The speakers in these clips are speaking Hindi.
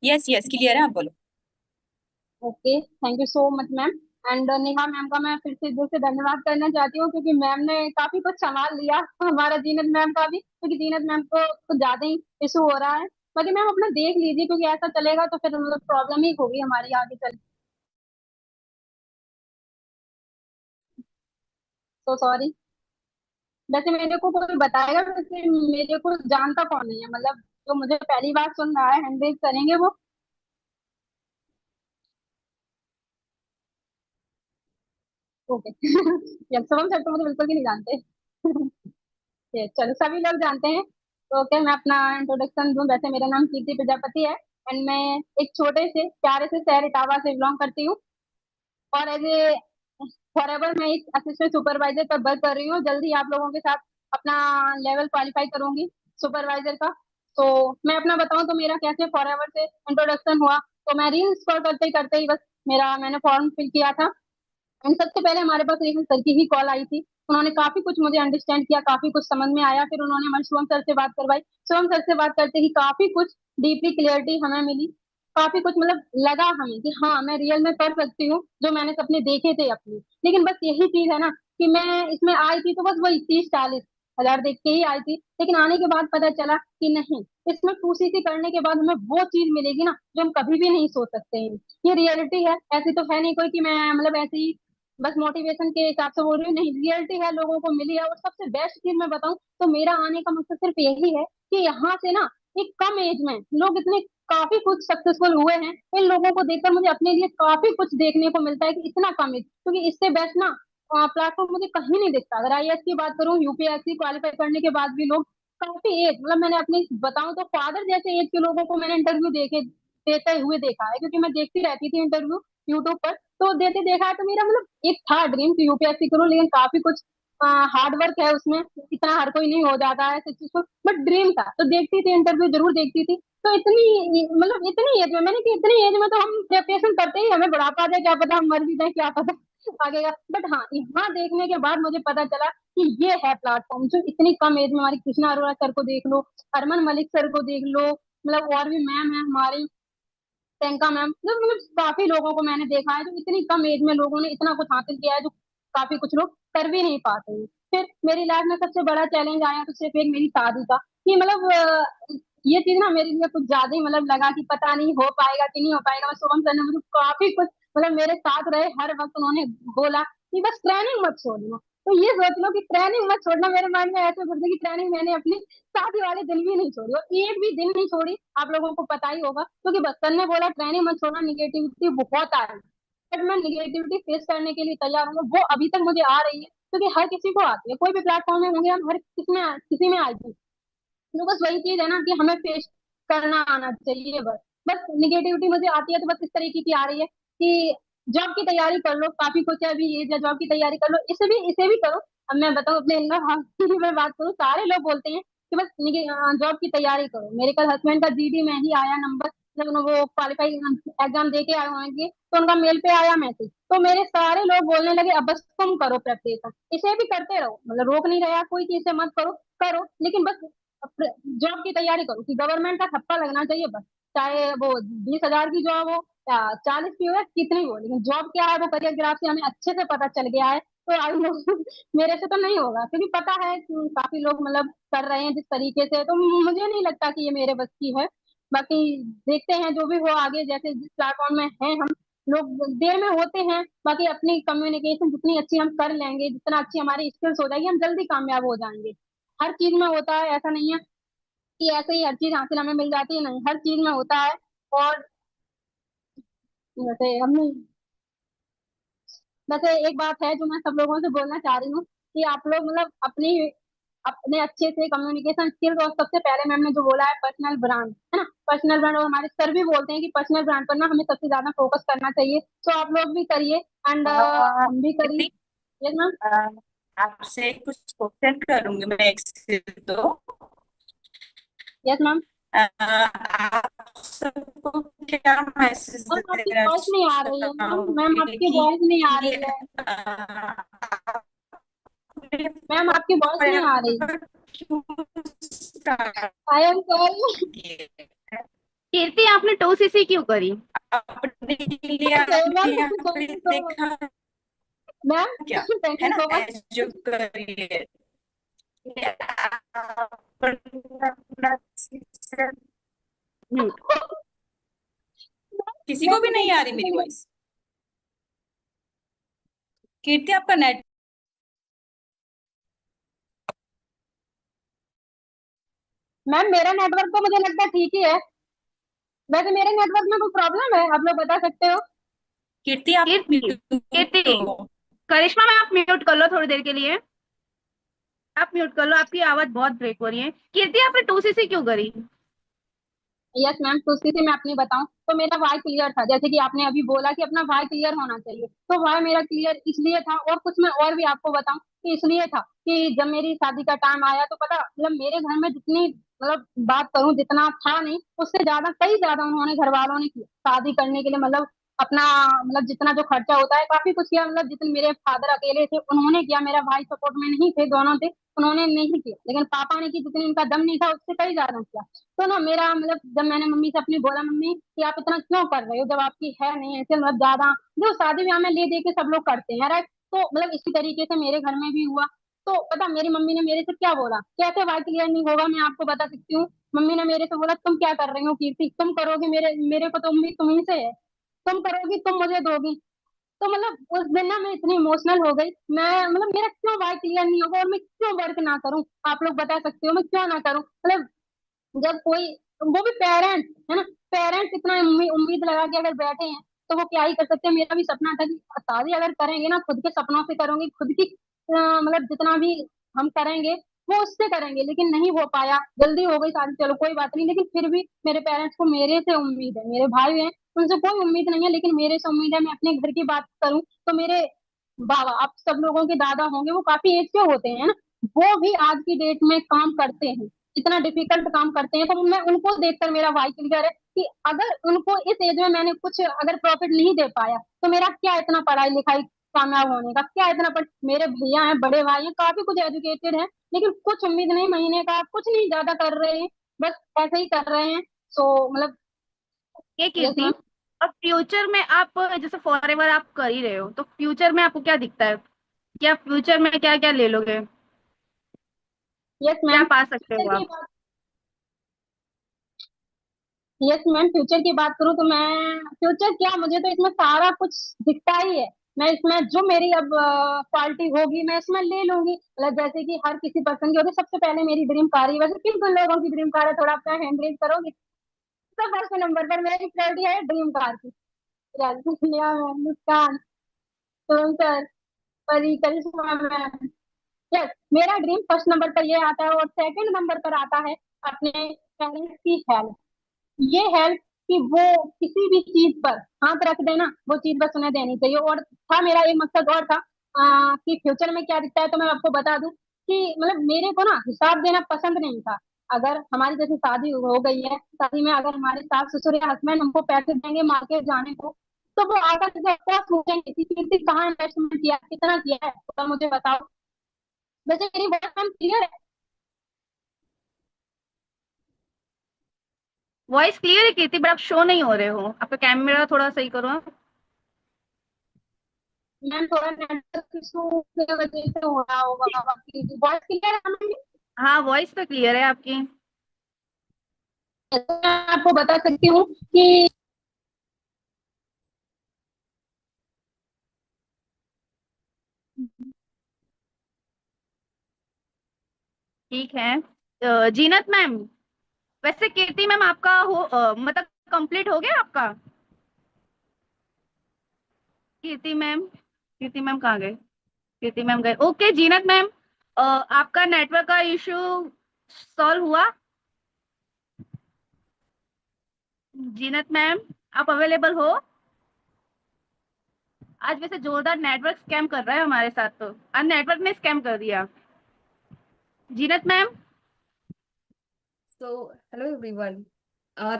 यस यस, क्लियर है, आप बोलो। Okay, thank you so much ma'am. And Neha ma'am का मैं फिर से दिल से धन्यवाद करना चाहती हूँ, क्योंकि मैम ने काफी कुछ संभाल लिया हमारा जीनत मैम का भी, क्योंकि जीनत मैम को कुछ ज्यादा ही इशू हो रहा है। बाकी मैम अपना देख लीजिए, क्योंकि ऐसा चलेगा तो फिर मतलब प्रॉब्लम ही होगी हमारी आगे चल। तो सॉरी। वैसे मेरे को कोई बताएगा, वैसे मेरे को जानता कौन नहीं है, मतलब जो मुझे पहली बार सुन रहा है, हैंडल करेंगे वो। ओके शुभम सर तो मुझे बिल्कुल भी नहीं जानते ये चलो, सभी लोग जानते हैं। तो ओके, मैं अपना इंट्रोडक्शन दूं। वैसे मेरा नाम कीर्ति प्रजापति है, एंड मैं एक छोटे से प्यारे से शहर इटावा से बिलोंग करती हूँ। और एज ए फॉरएवर मैं एक असिस्टेंट सुपरवाइजर पर वर्क कर रही हूँ। जल्दी आप लोगों के साथ अपना लेवल क्वालिफाई करूंगी सुपरवाइजर का। तो मैं अपना बताऊं तो मेरा कैसे फॉरएवर से इंट्रोडक्शन हुआ। तो मैं रील स्क्रॉल करते करते ही बस मेरा मैंने फॉर्म फिल किया था। एंड सबसे पहले हमारे पास रेखा सर की ही कॉल आई थी। उन्होंने काफी कुछ मुझे अंडरस्टैंड किया, काफी कुछ समझ में आया। फिर उन्होंने हमारे शुभम सर से बात करवाई। शुभम सर से बात करते ही काफी कुछ डीपली क्लियरिटी हमें मिली। काफी कुछ मतलब लगा हमें कि हाँ, मैं रियल में कर सकती हूँ जो मैंने सपने देखे थे अपने। लेकिन बस यही चीज है ना, कि मैं इसमें आई थी तो बस वही 30-40 हजार देख के ही आई थी। लेकिन आने के बाद पता चला कि नहीं, इसमें 2CC करने के बाद हमें वो चीज मिलेगी ना जो हम कभी भी नहीं सोच सकते हैं। ये रियलिटी है, ऐसी तो है नहीं कोई कि मैं मतलब ऐसे ही बस मोटिवेशन के हिसाब से बोल रही हूँ। नहीं, रियलिटी है, लोगों को मिली है। और सबसे बेस्ट चीज मैं बताऊं तो मेरा आने का मकसद सिर्फ यही है कि यहाँ से ना एक कम एज में लोग इतने काफी कुछ सक्सेसफुल हुए हैं। इन लोगों को देखकर मुझे अपने लिए काफी कुछ देखने को मिलता है कि इतना कम एज, क्योंकि इससे बेस्ट ना प्लेटफॉर्म मुझे कहीं नहीं दिखता। अगर आईएएस की बात करूँ, यूपीएससी क्वालिफाई करने के बाद भी लोग काफी एज, मतलब मैंने अपनी बताऊं तो फादर जैसे एज के लोगों को मैंने इंटरव्यू देखे देते हुए देखा है, क्योंकि मैं देखती रहती थी इंटरव्यू यूट्यूब पर। तो देते देखा है। तो मेरा मतलब एक था ड्रीम कि यूपीएससी करूं, लेकिन काफी कुछ हार्ड वर्क है उसमें। इतना हर कोई नहीं हो जाता है सक्सेसफुल, बट ड्रीम था। तो देखती थी इंटरव्यू, जरूर देखती थी। तो इतनी मतलब इतनी एज में मैंने कि इतनी एज में तो हम प्रिपरेशन करते ही हमें बुढ़ापा आ जाए, क्या पता हम मर भी जाए, क्या पता आगे का। बट हाँ, यहाँ देखने के बाद मुझे पता चला कि ये है प्लेटफॉर्म जो इतनी कम एज में, हमारी कृष्णा अरोड़ा सर को देख लो, अरमान मलिक सर को देख लो, मतलब और भी मैम है हमारी, प्रियंका मैम, मतलब काफी लोगों को मैंने देखा है जो इतनी कम एज में लोगों ने इतना कुछ हासिल किया है, जो काफी कुछ लोग कर भी नहीं पाते हैं। फिर मेरी लाइफ में सबसे बड़ा चैलेंज आया तो सिर्फ एक मेरी शादी का। कि मतलब ये चीज ना मेरे लिए कुछ ज्यादा ही मतलब लगा कि पता नहीं हो पाएगा कि नहीं हो पाएगा। और शुभम सर ने मुझे काफी कुछ मतलब मेरे साथ रहे हर वक्त। उन्होंने बोला कि बस ट्रेनिंग मत छोड़ना। तो ये सोच लो कि ट्रेनिंग मत छोड़ना, मेरे माइंड में ऐसे घुस गई कि ट्रेनिंग मैंने अपनी शादी वाले दिन भी नहीं छोड़ी, और एक भी दिन नहीं छोड़ी। आप लोगों को पता ही होगा, क्योंकि बच्चन ने बोला ट्रेनिंग मत छोड़ना, निगेटिविटी बहुत आ रही है। बट मैं निगेटिविटी फेस करने के लिए तैयार हूँ। वो अभी तक मुझे आ रही है, क्योंकि हर किसी को आती है। कोई भी प्लेटफॉर्म में होंगे हम, हर किसी में आएगी। तो बस वही चीज है ना कि हमें फेस करना आना चाहिए बस। बस निगेटिविटी मुझे आती है तो बस इस तरीके की आ रही है कि जॉब की तैयारी कर लो, काफी कुछ है अभी ये, जॉब की तैयारी कर लो, इसे भी करो। अब मैं बताऊं अपने इन हाँ की मैं बात करूँ, सारे लोग बोलते हैं कि बस जॉब की तैयारी करो। मेरे कल हस्बैंड का जीडी में ही आया नंबर, जब वो क्वालिफाई एग्जाम दे के आए होंगे तो उनका मेल पे आया मैसेज। तो मेरे सारे लोग बोलने लगे अब बस तुम करो प्रेपरेशन, इसे भी करते रहो। मतलब रोक नहीं रहा कोई कि इसे मत करो, करो, लेकिन बस जॉब की तैयारी करो कि गवर्नमेंट का थप्पा लगना चाहिए बस। चाहे वो 20 हजार की जॉब हो या 40 की हो या कितनी हो, लेकिन जॉब क्या है वो करियर ग्राफ से हमें अच्छे से पता चल गया है। तो आई नो मेरे से तो नहीं होगा, क्योंकि पता है कि काफी लोग मतलब कर रहे हैं जिस तरीके से। तो मुझे नहीं लगता कि ये मेरे बस की है। बाकी देखते हैं जो भी हो आगे, जैसे जिस प्लेटफॉर्म में हैं हम लोग, देर में होते हैं। बाकी अपनी कम्युनिकेशन जितनी अच्छी हम कर लेंगे, जितना अच्छी हमारी स्किल्स हो जाएगी, हम जल्दी कामयाब हो जाएंगे। हर चीज में होता है, ऐसा नहीं है कि ऐसे ही हर चीज हासिल हमें मिल जाती है, नहीं, हर चीज में होता है। और जैसे हमने, वैसे एक बात है जो मैं सब लोगों से बोलना चाह रही हूँ कि आप लोग मतलब अपनी अपने अच्छे से कम्युनिकेशन स्किल्स, और सबसे पहले मैम ने जो बोला है पर्सनल ब्रांड, है ना, पर्सनल ब्रांड। और हमारे सर भी बोलते हैं कि पर्सनल ब्रांड पर ना हमें सबसे ज्यादा फोकस करना चाहिए। तो आप लोग भी करिए, एंड हम भी करिए। दीदी, यस मैम। अ, आपसे कुछ क्वेश्चन करूंगी मैं, एक से दो। Yes ma'am. आप सबको क्या मैसेज मैम आपकी देना वॉइस नहीं आ रही है, मैम मैम चाहोगे आपकी वॉइस नहीं आ कि रही है। आपने मैम आपकी वॉइस नहीं आ रही। forever क्यों start आई एम सॉरी। किए? कीर्ति आपने टोसीसी क्यों करी? अपने लिए मैम आपने यहाँ थैंक पे यू सो मच देखा मैम, क्या, थैंक है यू ना, सो मच। जो करियर अपना decision- हम्म। किसी मैं को भी तो नहीं आ रही मेरी वॉइस? कीर्ति आपका नेट, मैम मेरा नेटवर्क तो मुझे लगता है ठीक ही है। वैसे मेरे नेटवर्क में कोई प्रॉब्लम है, आप लोग बता सकते हो। कीर्ति आप कीर्ति, म्यूट कीर्ति, हो। करिश्मा मैम आप म्यूट कर लो थोड़ी देर के लिए। आप म्यूट कर लो, आपकी आवाज बहुत ब्रेक हो रही है। कीर्ति आपने टोसीसी क्यों करी? यस मैम, तो उसी से मैं अपनी बताऊं तो मेरा वाई क्लियर था, जैसे कि आपने अभी बोला कि अपना वाई क्लियर होना चाहिए, तो वाई मेरा क्लियर इसलिए था, और कुछ मैं और भी आपको बताऊं कि इसलिए था कि जब मेरी शादी का टाइम आया तो पता मतलब मेरे घर में जितनी मतलब बात करूं जितना था नहीं, उससे ज्यादा कई ज्यादा उन्होंने घर वालों ने किया शादी करने के लिए, मतलब अपना मतलब जितना जो खर्चा होता है काफी कुछ किया, मतलब जितने मेरे फादर अकेले थे उन्होंने किया, मेरा भाई सपोर्ट में नहीं थे, दोनों थे, उन्होंने नहीं किया, लेकिन पापा ने की, जितनी उनका दम नहीं था उससे कई ज्यादा किया। तो ना मेरा मतलब जब मैंने मम्मी से अपनी बोला मम्मी कि आप इतना क्यों कर रहे हो जब आपकी है नहीं, ऐसे मतलब ज्यादा जो शादी ब्याह में ले दे के सब लोग करते हैं राइट, तो मतलब इसी तरीके से मेरे घर में भी हुआ। तो पता मेरी मम्मी ने मेरे से क्या बोला, कैसे वाई क्लियर नहीं होगा मैं आपको बता सकती हूँ। मम्मी ने मेरे से बोला तुम क्या कर रही हो कीर्ति, तुम करोगी, मेरे मेरे को तो उम्मीद तुम्ही से है, तुम करोगी तुम मुझे दोगी। तो मतलब उस दिन ना मैं इतनी इमोशनल हो गई, मैं मतलब मेरा क्यों वाई क्लियर नहीं होगा और मैं क्यों वर्क ना करूं, आप लोग बता सकते हो मैं क्यों ना करूं, मतलब जब कोई वो भी पेरेंट्स है ना, पेरेंट्स इतना उम्मीद लगा के अगर बैठे हैं तो वो क्या ही कर सकते हैं। मेरा भी सपना था कि शादी अगर करेंगे ना खुद के सपनों से करूंगी, खुद की मतलब जितना भी हम करेंगे वो उससे करेंगे, लेकिन नहीं हो पाया, जल्दी हो गई शादी, चलो कोई बात नहीं, लेकिन फिर भी मेरे पेरेंट्स को मेरे से उम्मीद है, मेरे भाई हैं उनसे कोई उम्मीद नहीं है, लेकिन मेरे से उम्मीद है। मैं अपने घर की बात करूं तो मेरे बाबा, आप सब लोगों के दादा होंगे, वो काफी एज के होते हैं ना, वो भी आज की डेट में काम करते हैं, इतना डिफिकल्ट काम करते हैं, तो मैं उनको देखकर मेरा वाई क्लियर है कि अगर उनको इस एज में मैंने कुछ अगर प्रॉफिट नहीं दे पाया तो मेरा क्या इतना पढ़ाई लिखाई कामयाब होने का, क्या इतना मेरे भैया हैं, बड़े भाई हैं, काफी कुछ एजुकेटेड हैं, लेकिन कुछ उम्मीद नहीं, महीने का कुछ नहीं ज्यादा कर रहे हैं, बस ऐसे ही कर रहे हैं। सो मतलब ये यस कीर्ति, मैम। और फ्यूचर में आप जैसे फॉरएवर आप कर ही रहे हो, तो फ्यूचर में आपको क्या दिखता है? क्या फ्यूचर में क्या क्या ले लोगे? यस क्या मैम पा सकते फ्यूचर हो की आप? बात, यस मैम फ्यूचर की बात करूँ तो मैं फ्यूचर क्या, मुझे तो इसमें सारा कुछ दिखता ही है। मैं इसमें जो मेरी अब क्वालिटी होगी मैं इसमें ले लूंगी, मतलब जैसे कि हर किसी पर्सन की होती है, सबसे पहले मेरी ड्रीम कार है, वैसे किन किन लोगों की ड्रीम कार है थोड़ा अपना हैंड रेज करोगे। तो फर्स्ट नंबर पर मेरी प्रायोरिटी है ड्रीम कार की, राजकुमार मैम, मुस्कान, सोनम सर, परी, करिश्मा मैम। यस मेरा ड्रीम फर्स्ट नंबर पर ये आता है, और सेकंड नंबर पर आता है अपने पेरेंट्स की हेल्थ, ये हेल्प कि वो किसी भी चीज पर हाथ रख देना, वो चीज बस उन्हें देनी चाहिए। और था मेरा एक मकसद और था कि फ्यूचर में क्या दिखता है, तो मैं आपको बता दूं कि मतलब मेरे को ना हिसाब देना पसंद नहीं था। अगर हमारी जैसे शादी हो गई है, शादी में अगर हमारे सास ससुर या हस्बैंड हमको पैसे देंगे मार्केट जाने को, तो वो आकर के क्या पूछेंगे कि कीर्ति कहाँ इन्वेस्टमेंट किया, कितना किया है, तो मुझे बताओ। वैसे मेरी बात हम क्लियर है। वॉइस क्लियर है कीर्ति, बट आप शो नहीं हो रहे हो, आपका कैमरा थोड़ा सही करो आप। मैम थोड़ा नेटवर्क इशू की वजह से हो रहा होगा, बाकी वॉइस क्लियर है हमें। हाँ, वॉइस तो क्लियर है आपकी। मैं आपको बता सकती हूँ कि ठीक है। जीनत मैम, वैसे कीर्ति मैम आपका मतलब कंप्लीट हो गया आपका? कीर्ति मैम, कीर्ति मैम कहाँ गए? कीर्ति मैम गए, ओके। जीनत मैम, आपका नेटवर्क का इशू सॉल्व हुआ? जीनत मैम, आप अवेलेबल हो? आज वैसे जोरदार नेटवर्क स्कैम कर रहा है हमारे साथ, तो आज नेटवर्क ने स्कैम कर दिया। Zeenat ma'am. So hello everyone,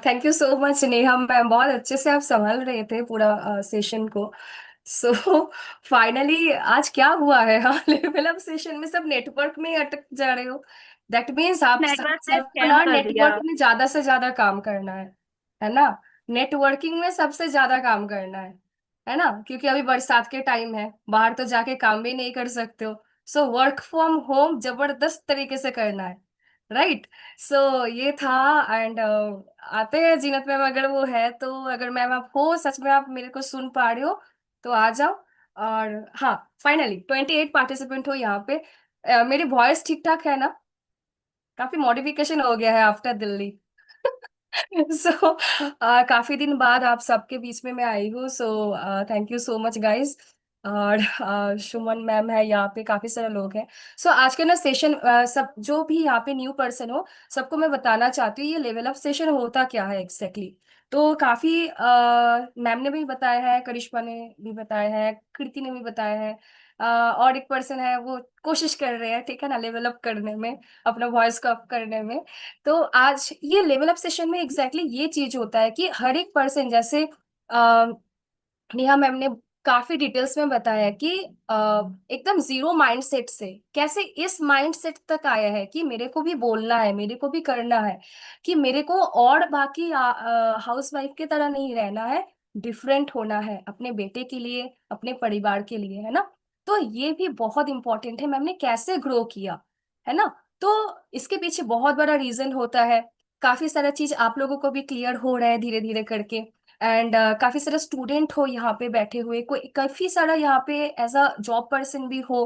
thank you so much Neha ma'am, बहुत अच्छे से आप संभाल रहे थे पूरा सेशन को। सो फाइनली आज क्या हुआ है, हाँ लेवल अप सेशन में सब नेटवर्क में ही अटक जा रहे हो। दैट मीन्स आप नेटवर्क ने सबको स्कैम ना कर दिया। नेटवर्क में ज्यादा से ज्यादा काम करना है। है ना। नेटवर्किंग में सबसे ज्यादा काम करना है ना, क्योंकि अभी बरसात के टाइम है, बाहर तो जाके काम भी नहीं कर सकते हो। सो वर्क फ्रॉम होम जबरदस्त तरीके से करना है, राइट। सो ये था। एंड आते हैं जीनत मैम, अगर वो है तो, अगर मैम आप हो सच में, आप मेरे को सुन पा रहे हो तो आ जाओ। और हाँ, फाइनली 28 पार्टिसिपेंट हो यहाँ पे। मेरी वॉइस ठीक ठाक है ना? काफी मॉडिफिकेशन हो गया है आफ्टर दिल्ली। सो काफी दिन बाद आप सबके बीच में मैं आई हूँ। सो thank you so much guys. और सुमन मैम है यहाँ पे, काफी सारे लोग हैं। सो आज का ना सेशन, सब जो भी यहाँ पे न्यू पर्सन हो, सबको मैं बताना चाहती हूँ ये लेवल अप सेशन होता क्या है एग्जैक्टली। तो काफी मैम ने भी बताया है, करिश्मा ने भी बताया है, कृति ने भी बताया है, और एक पर्सन है वो कोशिश कर रहे हैं, ठीक है ना, लेवल अप करने में, अपना वॉइस को अप करने में। तो आज ये लेवल अप सेशन में एग्जैक्टली ये चीज होता है कि हर एक पर्सन, जैसे नेहा मैम ने काफी डिटेल्स में बताया कि एकदम जीरो माइंडसेट से कैसे इस माइंडसेट तक आया है कि मेरे को भी बोलना है, मेरे को भी करना है, कि मेरे को और बाकी हाउस वाइफ की तरह नहीं रहना है, डिफरेंट होना है अपने बेटे के लिए, अपने परिवार के लिए, है ना। तो ये भी बहुत इंपॉर्टेंट है, मैम ने कैसे ग्रो किया, है ना। तो इसके पीछे बहुत बड़ा रीजन होता है। काफी सारा चीज आप लोगों को भी क्लियर हो रहा है धीरे धीरे करके। एंड काफी सारे स्टूडेंट हो यहाँ पे बैठे हुए, कोई काफी सारा यहाँ पे एज अ जॉब पर्सन भी हो,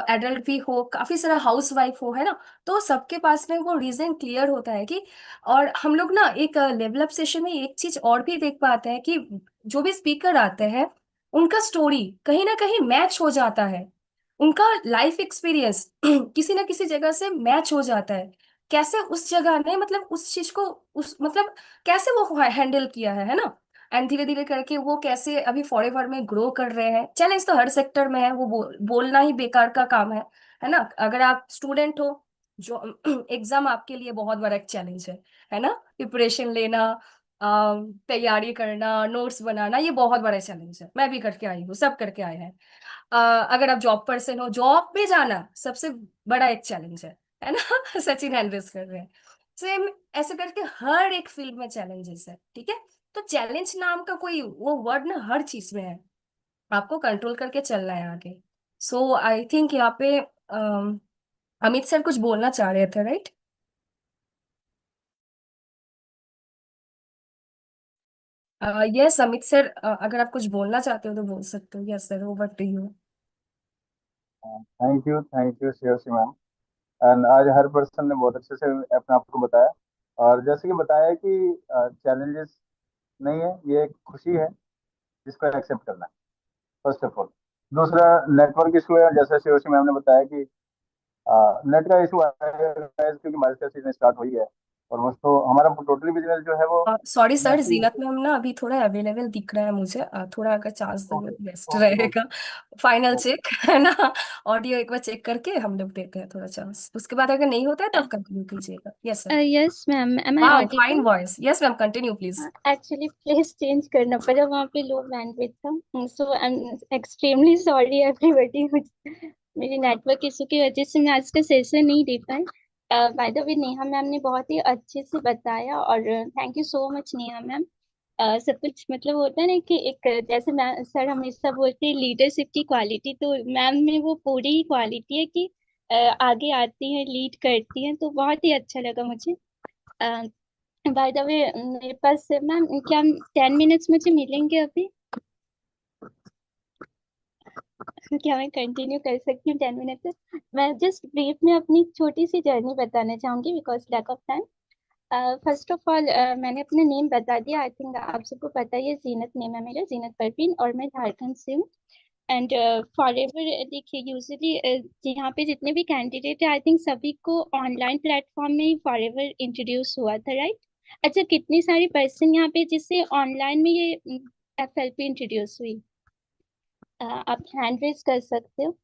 एडल्ट भी हो, काफी सारा हाउस वाइफ हो, है ना। तो सबके पास में वो रीजन क्लियर होता है कि, और हम लोग ना एक लेवल अप सेशन में एक चीज और भी देख पाते हैं कि जो भी स्पीकर आते हैं उनका स्टोरी कहीं ना कहीं मैच हो जाता है, उनका लाइफ एक्सपीरियंस किसी ना किसी जगह से मैच हो जाता है। कैसे उस जगह ने मतलब उस चीज को, उस मतलब कैसे वो हैंडल किया है ना। एंड धीरे धीरे करके वो कैसे अभी फॉरेवर में ग्रो कर रहे हैं। चैलेंज तो हर सेक्टर में है, वो बोलना ही बेकार का काम है ना। अगर आप स्टूडेंट हो, जो एग्जाम आपके लिए बहुत बड़ा एक चैलेंज है ना। प्रिपरेशन लेना, तैयारी करना, नोट्स बनाना, ये बहुत बड़ा चैलेंज है, मैं भी करके आई हूँ, सब करके आए हैं। अगर आप जॉब पर्सन हो, जॉब पे जाना सबसे बड़ा एक चैलेंज है ना। सचिन हैंडल्स कर रहे हैं। सेम ऐसे करके हर एक फील्ड में चैलेंजेस है, ठीक है। तो चैलेंज नाम का कोई वो वर्ड ना हर चीज में है, आपको कंट्रोल करके चलना है आगे। सो आई थिंक यहाँ पे अमित सर कुछ बोलना चाह रहे थे, राइट? यस अमित सर, अगर आप कुछ बोलना चाहते हो तो बोल सकते हो। Yes sir, over to you. Thank you Shreyasi ma'am. And आज हर पर्सन ने बहुत अच्छे से अपने आप को बताया, और जैसे कि बताया कि चैलेंजेस नहीं है, ये एक खुशी है जिसको एक्सेप्ट करना है, फर्स्ट ऑफ ऑल। दूसरा, नेटवर्क इशू है, जैसे श्रेयसी मैम ने बताया कि नेट का इशू आएगा guys, क्योंकि बारिश का सीजन स्टार्ट हुई है, ऑलमोस्ट। तो हमारा टोटली बिजनेस जो है वो सॉरी सर, नेट जीनत मैम ना अभी थोड़ा अवेलेबल दिख रहा है मुझे, थोड़ा अगर चांस दोगे ओके तो बेस्ट ओके रहेगा। Okay final okay. चेक है ना। ऑडियो एक बार चेक करके हम लोग देते हैं थोड़ा चांस, उसके बाद अगर नहीं होता है तो आप कंटिन्यू कीजिएगा। Yes sir. Yes ma'am, am I वाह, fine audible? Voice. Yes ma'am, continue please. Actually place change करना पड़ा, वहाँ पे लो बैंडविड्थ था, so I am extremely sorry everybody. मेरी नेटवर्क इशू की वजह से मैं आज का सेशन नहीं दे पाई। By the way Neha ma'am ने बहुत ही अच्छे से बताया, और thank you so much Neha ma'am. सब कुछ मतलब होता है ना कि एक, जैसे मैम सर हमेशा बोलते हैं लीडरशिप की क्वालिटी, तो मैम में वो पूरी ही क्वालिटी है कि आगे आती हैं, लीड करती हैं, तो बहुत ही अच्छा लगा मुझे। बाय द वे मेरे पास मैम क्या 10 मिनट्स मुझे मिलेंगे अभी? क्या मैं कंटिन्यू कर सकती हूँ 10 मिनट तक? मैं जस्ट ब्रीफ में अपनी छोटी सी जर्नी बताना चाहूंगी because lack of time. First of all मैंने अपना नेम बता दिया, आई थिंक आप सबको पता ही है, जीनत नेम है मेरा, जीनत परवीन, और मैं झारखंड से हूँ। एंड फॉरएवर देखिए, यूजुअली यहाँ पे जितने भी कैंडिडेट है, आई थिंक सभी को ऑनलाइन प्लेटफॉर्म में ही फॉरएवर इंट्रोड्यूस हुआ था, राइट? अच्छा, कितनी सारी पर्सन यहाँ पे जिससे ऑनलाइन में ये एफएलपी इंट्रोड्यूस हुई? आप हैंड रेज कर सकते हो।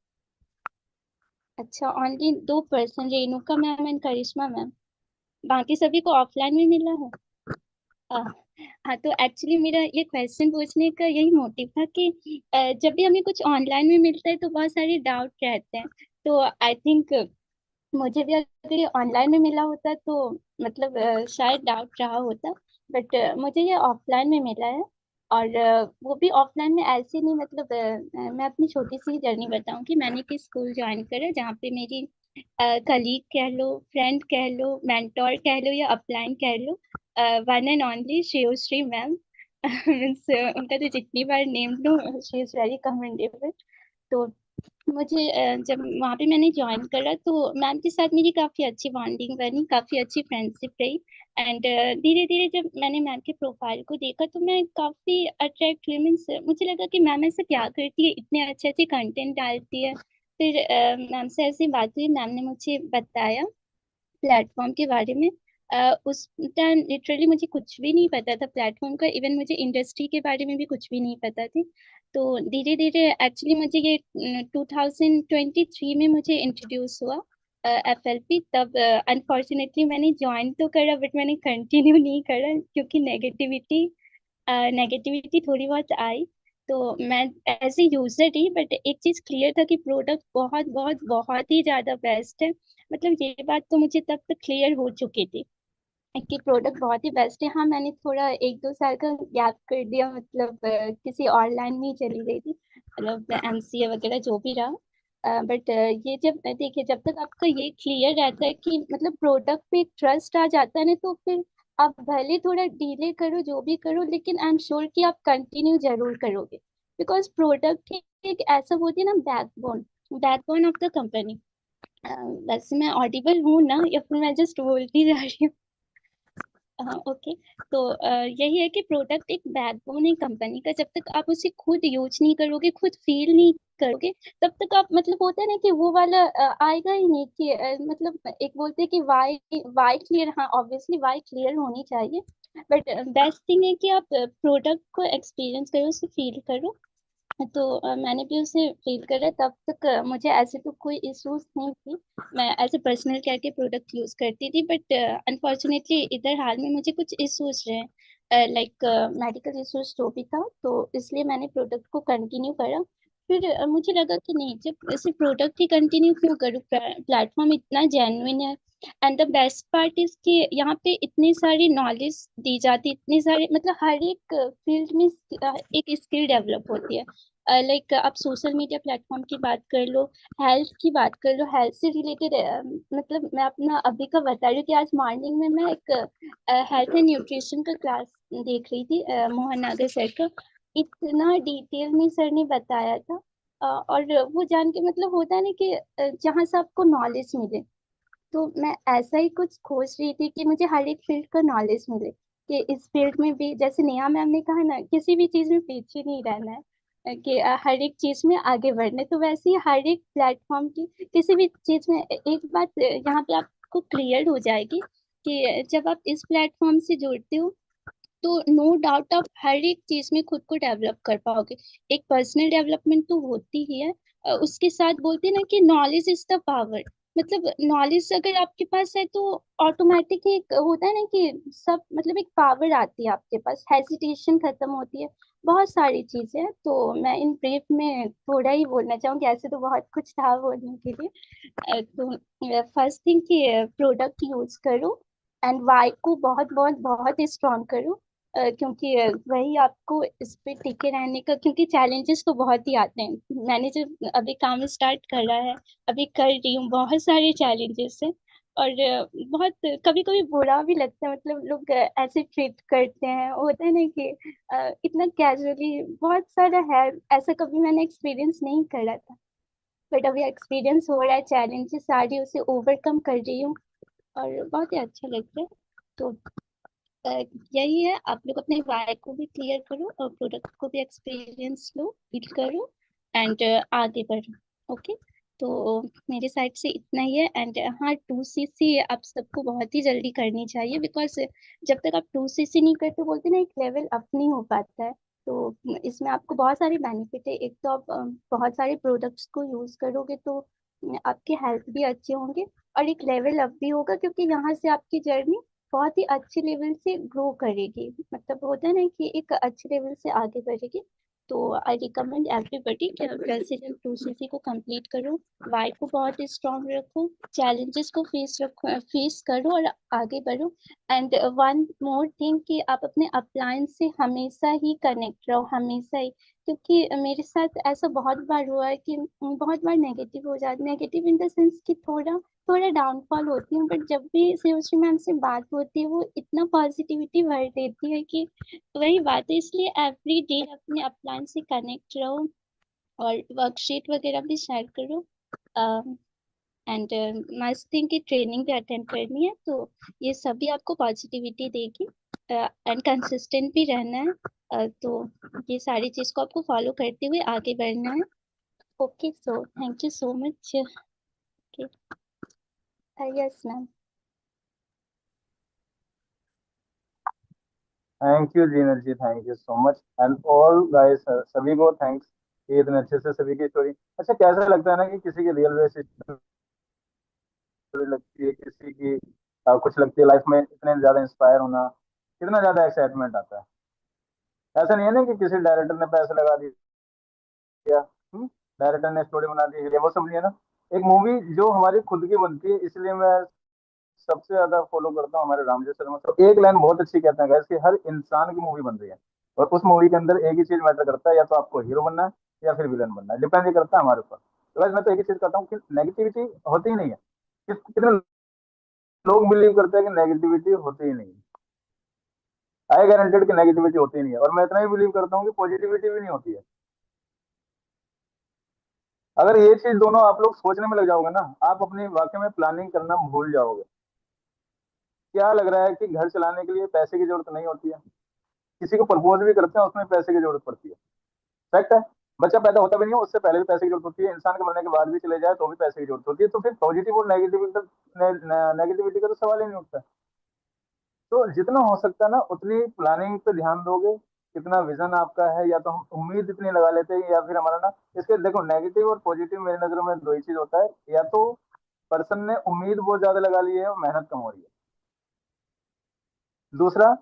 अच्छा, only 2 person, Renuka ma'am and Karishma ma'am, बाकी सभी को ऑफलाइन में मिला है। अ, हाँ, तो एक्चुअली मेरा ये क्वेश्चन पूछने का यही मोटिव था कि जब भी हमें कुछ ऑनलाइन में मिलता है तो बहुत सारे डाउट रहते हैं। तो आई थिंक मुझे भी अगर ये ऑनलाइन में मिला होता तो मतलब शायद डाउट रहा होता। बट मुझे ये ऑफलाइन में मिला है। और वो भी ऑफलाइन में ऐसे नहीं, मतलब मैं अपनी छोटी सी जर्नी बताऊंगी। मैंने किस स्कूल ज्वाइन करा जहाँ पे मेरी कलीग कह लो, फ्रेंड कह लो, मेंटोर कह लो या अपलाइन कह लो, one and only Shreyoshri ma'am. Means उनका तो जितनी बार नेम लो, शी इज वेरी कमेंडेबल। तो मुझे जब वहाँ पे मैंने ज्वाइन करा तो मैम के साथ मेरी काफ़ी अच्छी बॉन्डिंग बनी, काफ़ी अच्छी फ्रेंडशिप रही। एंड धीरे धीरे जब मैंने मैम के प्रोफाइल को देखा तो मैं काफ़ी अट्रैक्ट हुई। मीन्स मुझे लगा कि मैम ऐसे क्या करती है, इतने अच्छे अच्छे कंटेंट डालती है। फिर मैम से ऐसी बात हुई, मैम ने मुझे बताया प्लेटफॉर्म के बारे में। उस टाइम लिटरली मुझे कुछ भी नहीं पता था प्लेटफॉर्म का, इवन मुझे इंडस्ट्री के बारे में भी कुछ भी नहीं पता थी। तो धीरे धीरे एक्चुअली मुझे ये 2023 में मुझे इंट्रोड्यूस हुआ FLP। तब अनफॉर्चुनेटली मैंने ज्वाइन तो करा बट मैंने कंटिन्यू नहीं करा, क्योंकि नेगेटिविटी थोड़ी बहुत आई। तो मैं एज ए यूजर ही, बट एक चीज क्लियर था कि प्रोडक्ट बहुत बहुत बहुत ही ज्यादा बेस्ट है। मतलब ये बात तो मुझे तब तक क्लियर हो चुकी थी कि प्रोडक्ट बहुत ही बेस्ट है। हाँ, मैंने थोड़ा 1-2 साल का गैप कर दिया, मतलब किसी और लाइन में ही चली गई थी, मतलब MCA वगैरह जो भी रहा। बट ये जब देखिए, जब तक आपका ये क्लियर रहता है कि मतलब प्रोडक्ट पे ट्रस्ट आ जाता है ना, तो फिर आप भले थोड़ा डिले करो, जो भी करो, लेकिन आई एम श्योर कि आप कंटिन्यू जरूर करोगे। बिकॉज प्रोडक्ट ही एक ऐसा बोलती है ना, backbone, backbone of the company. वैसे मैं ऑडिबल हूँ ना, या फिर मैं जस्ट बोलती जा रही हूँ? हाँ, ओके। तो यही है कि प्रोडक्ट एक बैकबोन है कंपनी का। जब तक आप उसे खुद यूज नहीं करोगे, खुद फील नहीं करोगे, तब तक आप, मतलब होता है ना कि वो वाला आएगा ही नहीं कि मतलब एक बोलते हैं कि वाई वाई क्लियर। हाँ, ऑब्वियसली वाई क्लियर होनी चाहिए, बट बेस्ट थिंग है कि आप प्रोडक्ट को एक्सपीरियंस करो, उसे फील करो। तो मैंने भी उसे फील करा। तब तक मुझे ऐसे तो कोई इश्यूज नहीं थी। मैं एज ए पर्सनल केयर के प्रोडक्ट यूज करती थी, बट अनफॉर्चुनेटली इधर हाल में मुझे कुछ इश्यूज रहे, लाइक मेडिकल इश्यूज जो भी था, तो इसलिए मैंने प्रोडक्ट को कंटिन्यू करा। फिर मुझे लगा कि नहीं, जब ऐसे प्रोडक्ट ही कंटिन्यू क्यों करूँ, प्लेटफॉर्म इतना जेन्युइन है। And the best part is कि यहाँ पे इतनी सारी नॉलेज दी जाती, इतनी सारी, मतलब हर एक फील्ड में एक स्किल डेवलप होती है। लाइक आप सोशल मीडिया प्लेटफॉर्म की बात कर लो, हेल्थ की बात कर लो, हेल्थ से रिलेटेड, मतलब मैं अपना अभी का बता रही हूँ कि आज मॉर्निंग में मैं एक हेल्थ एंड न्यूट्रिशन का क्लास देख रही थी, मोहन नागर सर का। इतना डिटेल में सर ने बताया था। और वो जान के मतलब होता है ना कि जहाँ से आपको नॉलेज मिले। तो मैं ऐसा ही कुछ खोज रही थी कि मुझे हर एक फील्ड का नॉलेज मिले, कि इस फील्ड में भी, जैसे नेहा मैम ने कहा ना, किसी भी चीज में पीछे नहीं रहना है, कि हर एक चीज में आगे बढ़ना है। तो वैसे ही हर एक प्लेटफॉर्म की किसी भी चीज में एक बात यहाँ पे आपको क्लियर हो जाएगी कि जब आप इस प्लेटफॉर्म से जुड़ते हो, तो नो डाउट आप हर एक चीज में खुद को डेवलप कर पाओगे। एक पर्सनल डेवलपमेंट तो होती ही है, उसके साथ बोलते हैं ना कि नॉलेज इज द पावर। मतलब नॉलेज अगर आपके पास है तो ऑटोमेटिक एक होता है ना कि सब, मतलब एक पावर आती है आपके पास, हेजिटेशन खत्म होती है, बहुत सारी चीजें हैं। तो मैं इन ब्रीफ में थोड़ा ही बोलना चाहूंगी, ऐसे तो बहुत कुछ था बोलने के लिए। तो फर्स्ट थिंग कि प्रोडक्ट यूज करो, एंड वाई को बहुत बहुत बहुत स्ट्रॉन्ग करो। क्योंकि वही आपको इस पे टिके रहने का, क्योंकि चैलेंजेस तो बहुत ही आते हैं। मैंने जब अभी काम स्टार्ट करा है, अभी कर रही हूँ, बहुत सारे चैलेंजेस हैं। और बहुत कभी कभी बुरा भी लगता है, मतलब लोग ऐसे ट्रीट करते हैं, होता है ना कि इतना कैजुअली, बहुत सारा है। ऐसा कभी मैंने एक्सपीरियंस नहीं करा था, बट अभी एक्सपीरियंस हो रहा है, चैलेंजेस आ रही है, उसे ओवरकम कर रही हूँ, और बहुत ही अच्छा लगता है। तो अ, यही है, आप लोग अपने वाई को भी क्लियर करो और प्रोडक्ट को भी एक्सपीरियंस लो, फील करो, एंड आगे बढ़ो। ओके। तो मेरे साइड से इतना ही है। एंड हाँ, 2CC आप सबको बहुत ही जल्दी करनी चाहिए, बिकॉज जब तक आप 2CC नहीं करते, बोलते ना, एक लेवल अप नहीं हो पाता है। तो इसमें आपको बहुत सारे बेनिफिट है। एक तो आप बहुत सारे प्रोडक्ट्स को यूज करोगे, तो आपके हेल्थ भी अच्छे होंगे, और एक लेवल अप भी होगा, क्योंकि यहाँ से आपकी जर्नी बहुत ही अच्छे लेवल से ग्रो करेगी। मतलब होता है ना कि एक अच्छे लेवल से आगे बढ़ेगी। तो आई रिकमेंड एवरीबडी कि रेसिडेंट 2cc को कंप्लीट करो, वाई को बहुत स्ट्रांग रखो, चैलेंजेस को फेस करो और आगे बढ़ो। एंड वन मोर थिंग कि आप अपने अप्लायंस से हमेशा ही कनेक्ट रहो, हमेशा ही, क्योंकि मेरे साथ ऐसा बहुत बार हुआ है कि बहुत बार नेगेटिव हो जाता, नेगेटिव इन द सेंस कि थोड़ा थोड़ा डाउनफॉल होती हूँ, बट जब भी शिवश्री मैम से बात होती है वो इतना पॉजिटिविटी भर देती है कि वही बात है। इसलिए एवरी डे अपने अपलाइन से कनेक्ट रहो और वर्कशीट वगैरह भी शेयर करो। एंड मस्ट थिंक की ट्रेनिंग भी अटेंड करनी है, तो ये सभी आपको पॉजिटिविटी देगी। एंड कंसिस्टेंट भी रहना है। तो ये सारी चीज को आपको फॉलो करते हुए आगे बढ़ना है। Okay, so thank you so much. Okay, yes ma'am. Thank you Zeenat ji, thank you so much and all guys, सभी को थैंक्स कि इतने अच्छे से सभी की स्टोरी। अच्छा, कैसा लगता है ना कि किसी की रियल बेस स्टोरी लगती है, किसी की कुछ लगती है लाइफ में, इतने ज्यादा इंस्पायर होना, कितना ज्यादा एक्साइटमेंट आता है। ऐसा नहीं है ना कि किसी डायरेक्टर ने पैसे लगा दिया, डायरेक्टर ने स्टोरी बना दी, ये वो सब नहीं है ना। एक मूवी जो हमारी खुद की बनती है, इसलिए मैं सबसे ज्यादा फॉलो करता हूँ हमारे रामजय शर्मा। तो एक लाइन बहुत अच्छी कहते हैं guys कि हर इंसान की मूवी बन रही है, और उस मूवी के अंदर एक ही चीज मैटर करता है, या तो आपको हीरो बनना है या फिर विलन बनना है, डिपेंड ये करता है हमारे ऊपर। तो guys, मैं तो एक ही चीज करता हूँ कि नेगेटिविटी होती ही नहीं है। कितने लोग बिलीव करते हैं कि नेगेटिविटी होती ही नहीं है। आई गारंटेड कि नेगेटिविटी होती ही नहीं है, और मैं इतना ही बिलीव करता हूँ कि पॉजिटिविटी भी नहीं होती है। अगर ये चीज दोनों आप लोग सोचने में लग जाओगे ना, आप अपनी वाकई में प्लानिंग करना भूल जाओगे। क्या लग रहा है कि घर चलाने के लिए पैसे की जरूरत नहीं होती है, किसी को प्रपोज भी करते हैं उसमें पैसे की जरूरत पड़ती है। फैक्ट है। बच्चा पैदा होता भी नहीं है उससे पहले भी पैसे की जरूरत होती है, इंसान के मरने के बाद भी चले जाए तो भी पैसे की जरूरत होती है। तो फिर पॉजिटिव और नेगेटिविटी का तो सवाल ही नहीं उठता। तो जितना हो सकता है ना उतनी प्लानिंग पे ध्यान दोगे, कितना विजन आपका है, या तो हम उम्मीद इतनी लगा लेते हैं, या फिर हमारा ना, इसके देखो नेगेटिव और पॉजिटिव मेरी नजरों में दो ही चीज होता है। या तो पर्सन ने उम्मीद बहुत ज्यादा लगा ली है और मेहनत कम हो रही है। दूसरा,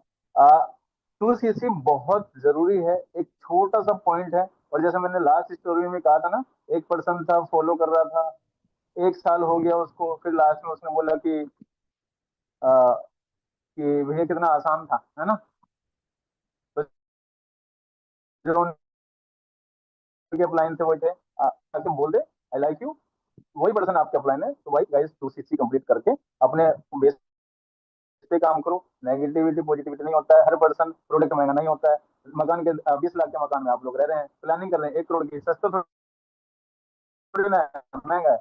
2cc बहुत जरूरी है, एक छोटा सा पॉइंट है। और जैसे मैंने लास्ट स्टोरी में कहा था ना, एक पर्सन था फॉलो कर रहा था, 1 साल हो गया उसको, फिर लास्ट में उसने बोला आ, कि भैया कितना आसान था, है ना। तो जो उनके अपलाइन थे वो थे, आके बोल दे आई लाइक यू, वही पर्सन आपके अपलाइन है। तो भाई गाइस 2cc कंप्लीट करके अपने बेस पे काम करो। नेगेटिविटी पॉजिटिविटी नहीं होता है, हर पर्सन प्रोडक्ट महंगा नहीं होता है। मकान के 20 लाख के मकान में आप लोग रह रहे हैं, प्लानिंग कर रहे हैं 1 करोड़ की, सस्ता थोड़ी ना है, महंगा है।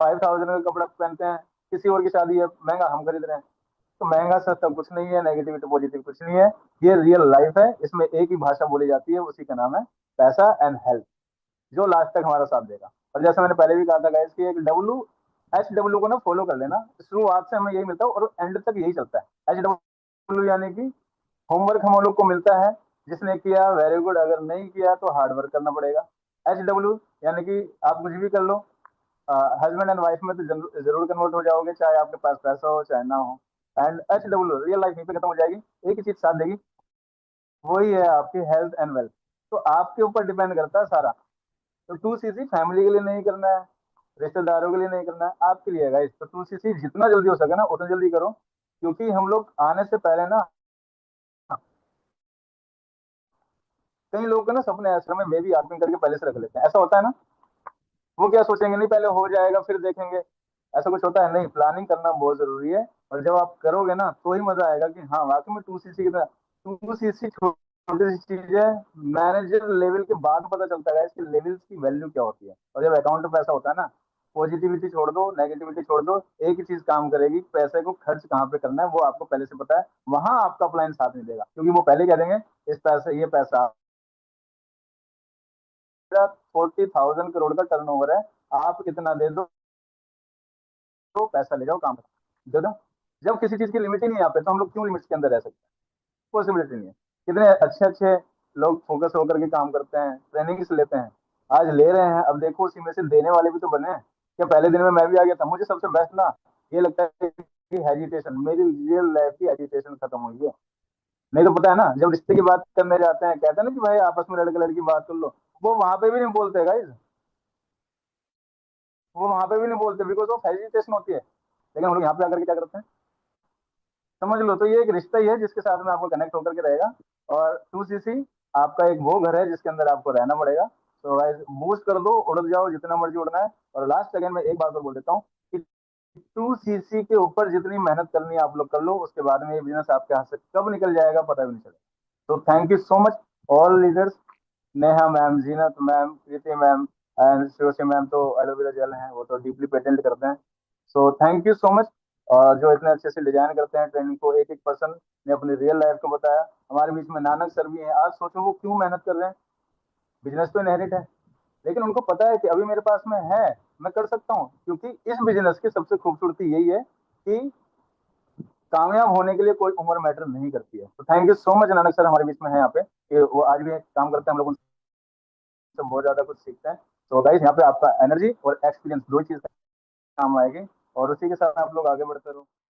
5,000 का कपड़ा पहनते हैं, किसी और की शादी है, महंगा हम खरीद रहे हैं। तो महंगा सस्ता कुछ नहीं है, नेगेटिविटी पॉजिटिव कुछ नहीं है। ये रियल लाइफ है, इसमें एक ही भाषा बोली जाती है, उसी का नाम है पैसा एंड हेल्थ, जो लास्ट तक हमारा साथ देगा। और जैसे मैंने पहले भी कहा था गाइस कि एक HW को ना फॉलो कर लेना, शुरुआत से हमें यही मिलता है और एंड तक यही चलता है। HW यानी कि होमवर्क हम लोग को मिलता है, जिसने किया वेरी गुड, अगर नहीं किया तो हार्ड वर्क करना पड़ेगा। HW यानी कि आप कुछ भी कर लो, हस्बैंड एंड वाइफ में तो जरूर कन्वर्ट हो जाओगे, चाहे आपके पास पैसा हो चाहे ना हो। एंड HW रियल लाइफ यहीं पे खत्म हो जाएगी, एक ही चीज साथ देगी, वही है आपकी हेल्थ एंड वेल्थ। तो आपके ऊपर डिपेंड करता है सारा। तो 2cc फैमिली के लिए नहीं करना है, रिश्तेदारों के लिए नहीं करना है, आपके लिए है गाइस। तो 2cc जितना जल्दी हो सके ना उतना जल्दी करो, क्योंकि हम लोग आने से पहले ना, कई लोग का ना सपने ऐसे में मे भी आदमी करके पहले से रख लेते हैं, ऐसा होता है ना। वो क्या सोचेंगे, नहीं पहले हो जाएगा फिर देखेंगे, ऐसा कुछ होता है नहीं। प्लानिंग करना बहुत जरूरी है, और जब आप करोगे ना तो ही मजा आएगा कि हाँ वाकई में 2cc की तरह। 2cc छोटी सी चीज है, मैनेजर लेवल के बाद पता चलता है इसकी लेवल्स की वैल्यू क्या होती है। और जब अकाउंट में पैसा होता है ना, पॉजिटिविटी छोड़ दो, नेगेटिविटी छोड़ दो, एक ही चीज काम करेगी, पैसे को खर्च कहाँ पे करना है वो आपको पहले से पता है। वहां आपका प्लान साथ नहीं देगा, क्योंकि वो पहले कह देंगे इस पैसे, ये पैसा 40,000 करोड़ का टर्नओवर है, आप कितना दे दो तो पैसा ले जाओ, काम दे दो। जब किसी चीज की लिमिट ही नहीं है यहाँ पे, तो हम लोग क्यों लिमिट्स के अंदर रह सकते हैं? पॉसिबिलिटी नहीं है। कितने अच्छे अच्छे लोग फोकस होकर के काम करते हैं, ट्रेनिंग लेते हैं, आज ले रहे हैं, अब देखो उसी में से देने वाले भी तो बने हैं। क्या पहले दिन में मैं भी आ गया था? मुझे सबसे बेस्ट ना ये लगता है कि हेजिटेशन, मेरी रियल लाइफ की हेजिटेशन खत्म हुई है। नहीं तो पता है ना, जब रिश्ते की बात करने जाते हैं कहते हैं ना कि भाई आपस में लड़के लड़की बात कर लो, वो वहां पे भी नहीं बोलते गाइस, वो वहां पे भी नहीं बोलते, बिकॉज ऑफ हेजिटेशन होती है। लेकिन हम लोग यहाँ पे आकर के क्या करते हैं, समझ लो। तो ये एक रिश्ता ही है जिसके साथ में आपको कनेक्ट होकर के रहेगा। और 2cc आपका एक वो घर है जिसके अंदर आपको रहना पड़ेगा। तो गाइस बूस्ट कर दो, उड़ जाओ जितना मर्जी उड़ना है। और लास्ट अगेन मैं एक बात और बोल देता हूँ कि 2cc के ऊपर जितनी मेहनत करनी है आप लोग कर लो, उसके बाद में ये बिजनेस आपके हाथ से कब निकल जाएगा पता भी नहीं चलेगा। तो thank you so much all leaders, Neha ma'am, Zeenat ma'am, Preeti ma'am and Shivsi ma'am. तो एलोवेरा जेल हैं, वो तो डीपली पेटेंट करते हैं। So thank you so much. और जो इतने अच्छे से डिजाइन करते हैं ट्रेनिंग को, एक एक पर्सन ने अपनी रियल लाइफ को बताया। हमारे बीच में नानक सर भी हैं। आज सोचो वो क्यों मेहनत कर रहे हैं, बिजनेस तो इनहेरिट है, लेकिन उनको पता है कि अभी मेरे पास में है, मैं कर सकता हूँ। क्योंकि इस बिजनेस की सबसे खूबसूरती यही है कि कामयाब होने के लिए कोई उम्र मैटर नहीं करती है। तो thank you so much Nanak sir, हमारे बीच में है यहाँ पे, कि वो आज भी काम करते हैं, हम लोग उनसे बहुत ज्यादा कुछ सीखते हैं। तो गाइस यहाँ पे आपका एनर्जी और एक्सपीरियंस दो चीज काम आएगी, और उसी के साथ आप लोग आगे बढ़ते रहो।